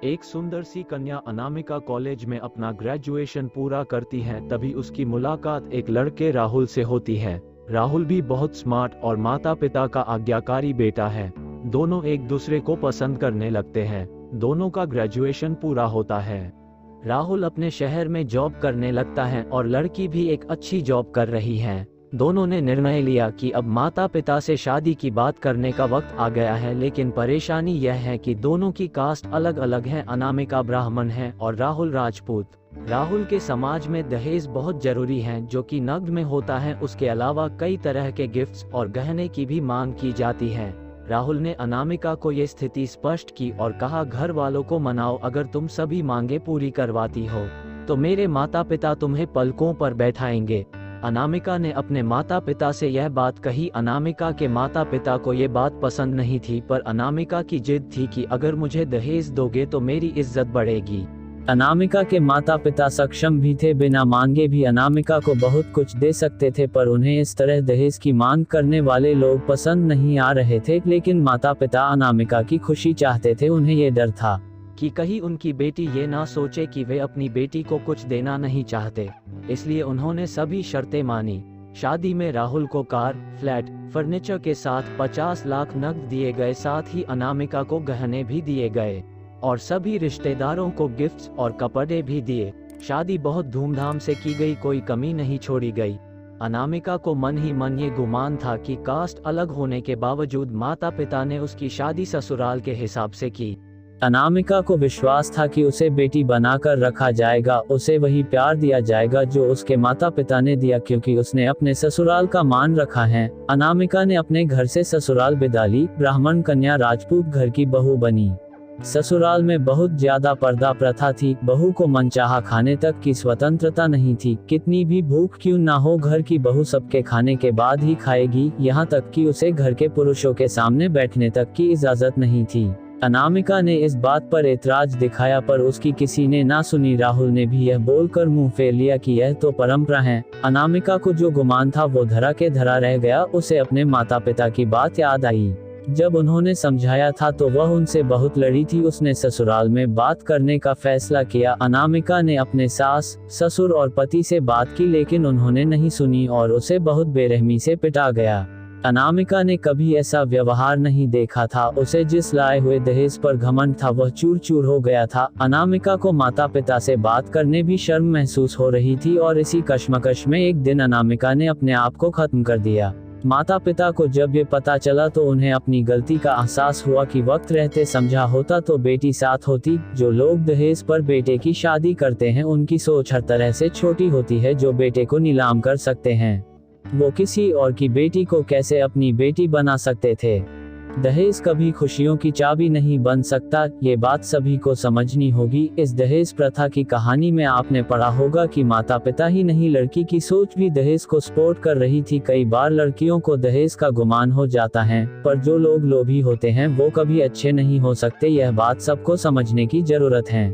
एक सुंदर सी कन्या अनामिका कॉलेज में अपना ग्रेजुएशन पूरा करती है, तभी उसकी मुलाकात एक लड़के राहुल से होती है। राहुल भी बहुत स्मार्ट और माता पिता का आज्ञाकारी बेटा है। दोनों एक दूसरे को पसंद करने लगते हैं। दोनों का ग्रेजुएशन पूरा होता है। राहुल अपने शहर में जॉब करने लगता है और लड़की भी एक अच्छी जॉब कर रही है। दोनों ने निर्णय लिया कि अब माता पिता से शादी की बात करने का वक्त आ गया है, लेकिन परेशानी यह है कि दोनों की कास्ट अलग अलग है। अनामिका ब्राह्मण है और राहुल राजपूत। राहुल के समाज में दहेज बहुत जरूरी है, जो कि नकद में होता है। उसके अलावा कई तरह के गिफ्ट्स और गहने की भी मांग की जाती है। राहुल ने अनामिका को ये स्थिति स्पष्ट की और कहा, घर वालों को मनाओ, अगर तुम सभी मांगे पूरी करवाती हो तो मेरे माता पिता तुम्हें पलकों पर बैठाएंगे। अनामिका ने अपने माता पिता से यह बात कही। अनामिका के माता पिता को ये बात पसंद नहीं थी, पर अनामिका की जिद थी कि अगर मुझे दहेज दोगे तो मेरी इज्जत बढ़ेगी। अनामिका के माता पिता सक्षम भी थे, बिना मांगे भी अनामिका को बहुत कुछ दे सकते थे, पर उन्हें इस तरह दहेज की मांग करने वाले लोग पसंद नहीं आ रहे थे। लेकिन माता पिता अनामिका की खुशी चाहते थे। उन्हें ये डर था कि कहीं उनकी बेटी ये ना सोचे कि वे अपनी बेटी को कुछ देना नहीं चाहते, इसलिए उन्होंने सभी शर्तें मानी। शादी में राहुल को कार, फ्लैट, फर्नीचर के साथ 50 लाख नकद दिए गए। साथ ही अनामिका को गहने भी दिए गए और सभी रिश्तेदारों को गिफ्ट्स और कपड़े भी दिए। शादी बहुत धूमधाम से की गई, कोई कमी नहीं छोड़ी गई। अनामिका को मन ही मन ये गुमान था कि कास्ट अलग होने के बावजूद माता पिता ने उसकी शादी ससुराल के हिसाब से की। अनामिका को विश्वास था कि उसे बेटी बनाकर रखा जाएगा, उसे वही प्यार दिया जाएगा जो उसके माता पिता ने दिया, क्योंकि उसने अपने ससुराल का मान रखा है। अनामिका ने अपने घर से ससुराल बिदा ली। ब्राह्मण कन्या राजपूत घर की बहू बनी। ससुराल में बहुत ज्यादा पर्दा प्रथा थी। बहू को मनचाहा खाने तक की स्वतंत्रता नहीं थी। कितनी भी भूख क्यों ना हो, घर की बहू सबके खाने के बाद ही खाएगी। यहाँ तक कि उसे घर के पुरुषों के सामने बैठने तक की इजाजत नहीं थी। अनामिका ने इस बात पर ऐतराज दिखाया, पर उसकी किसी ने ना सुनी। राहुल ने भी यह बोलकर मुंह फेर लिया कि यह तो परंपरा है। अनामिका को जो गुमान था वो धरा के धरा रह गया। उसे अपने माता पिता की बात याद आई। जब उन्होंने समझाया था तो वह उनसे बहुत लड़ी थी। उसने ससुराल में बात करने का फैसला किया। अनामिका ने अपने सास, ससुर और पति से बात की, लेकिन उन्होंने नहीं सुनी और उसे बहुत बेरहमी से पिटा गया। अनामिका ने कभी ऐसा व्यवहार नहीं देखा था। उसे जिस लाए हुए दहेज पर घमंड था वह चूर चूर हो गया था। अनामिका को माता पिता से बात करने भी शर्म महसूस हो रही थी और इसी कश्मकश में एक दिन अनामिका ने अपने आप को खत्म कर दिया। माता पिता को जब ये पता चला तो उन्हें अपनी गलती का एहसास हुआ कि वक्त रहते समझा होता तो बेटी साथ होती। जो लोग दहेज पर बेटे की शादी करते हैं उनकी सोच हर तरह से छोटी होती है। जो बेटे को नीलाम कर सकते हैं वो किसी और की बेटी को कैसे अपनी बेटी बना सकते थे। दहेज कभी खुशियों की चाबी नहीं बन सकता, ये बात सभी को समझनी होगी। इस दहेज प्रथा की कहानी में आपने पढ़ा होगा कि माता पिता ही नहीं, लड़की की सोच भी दहेज को सपोर्ट कर रही थी। कई बार लड़कियों को दहेज का गुमान हो जाता है, पर जो लोग लोभी होते हैं वो कभी अच्छे नहीं हो सकते। यह बात सबको समझने की जरूरत है।